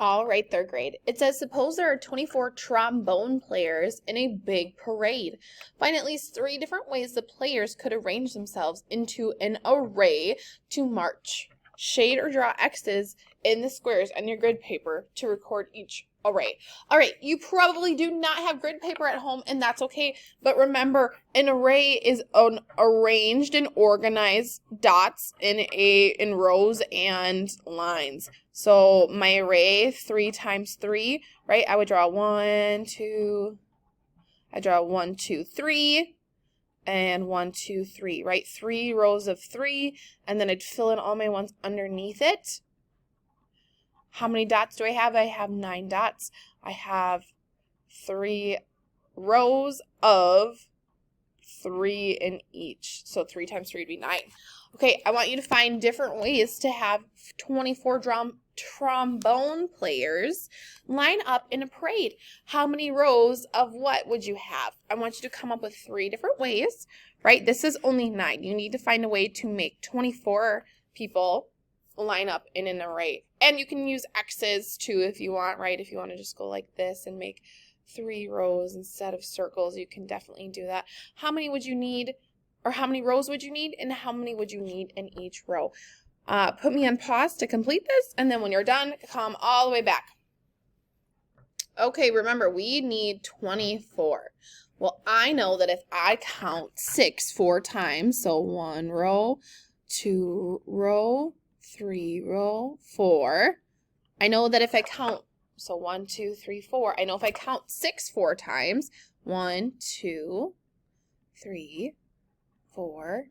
All right, third grade. It says, suppose there are 24 trombone players in a big parade. Find at least 3 different ways the players could arrange themselves into an array to march. Shade or draw X's in the squares on your grid paper to record each array. All right, you probably do not have grid paper at home, and that's okay. But remember, an array is arranged and organized dots in rows and lines. So my array, 3 times 3, right? I would draw 1, 2, 3, and 1, 2, 3, right? 3 rows of 3, and then I'd fill in all my ones underneath it. How many dots do I have? I have 9 dots. I have 3 rows of 3 in each. So 3 times 3 would be 9. Okay, I want you to find different ways to have 24 trombone players line up in a parade. How many rows of what would you have? I want you to come up with 3 different ways, right? This is only 9. You need to find a way to make 24 people line up in an array. And you can use X's too if you want, right? If you want to just go like this and make 3 rows instead of circles, you can definitely do that. How many would you need, or how many rows would you need, and how many would you need in each row? Put me on pause to complete this, and then when you're done, come all the way back. Okay, remember, we need 24. Well, I know that if I count 6 4 times, so 1 row, 2 row, 3 row, 4. I know that if I count, so 1, 2, 3, 4. I know if I count 6 4 times, 1, 2, 3, 4.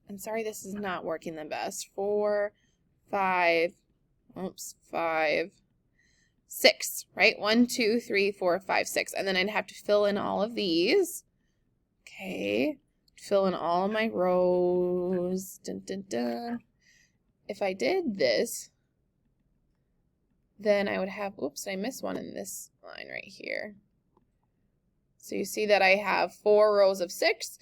I'm sorry, this is not working the best. 4, 5, 6, right? 1, 2, 3, 4, 5, 6. And then I'd have to fill in all of these. Okay. Fill in all of my rows. Dun, dun, dun. If I did this, then I would have, oops, I missed one in this line right here. So you see that I have 4 rows of 6.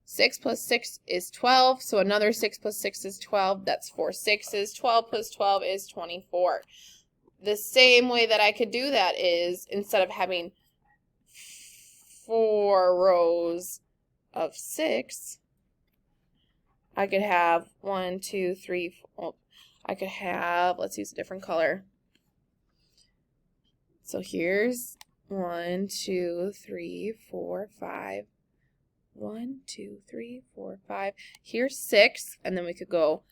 6 plus 6 is 12, so another 6 plus 6 is 12. That's 4 6s. 12 plus 12 is 24. The same way that I could do that is, instead of having 4 rows of 6, I could have 1, 2, 3, 4. I could have, let's use a different color. So here's 1, 2, 3, 4, 5. 1, 2, 3, 4, 5. Here's 6, and then we could go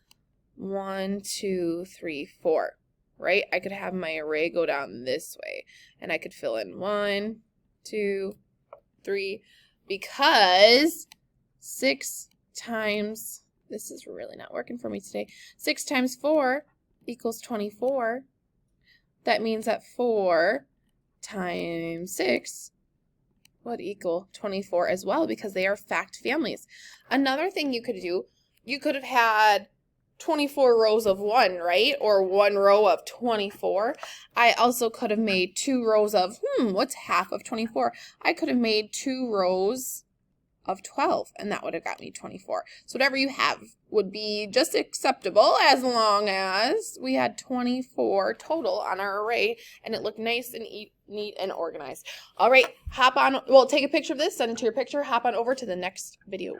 1, 2, 3, 4, right? I could have my array go down this way, and I could fill in 1, 2, 3, because 6 times, this is really not working for me today, 6 times 4 equals 24. That means that 4 times 6 would equal 24 as well, because they are fact families. Another thing you could do, you could have had 24 rows of 1, right? Or 1 row of 24. I also could have made 2 rows of, what's half of 24? I could have made 2 rows of 12, and that would have got me 24. So whatever you have would be just acceptable, as long as we had 24 total on our array and it looked nice and neat and organized. All right, hop on, well, take a picture of this, send it to your picture, hop on over to the next video.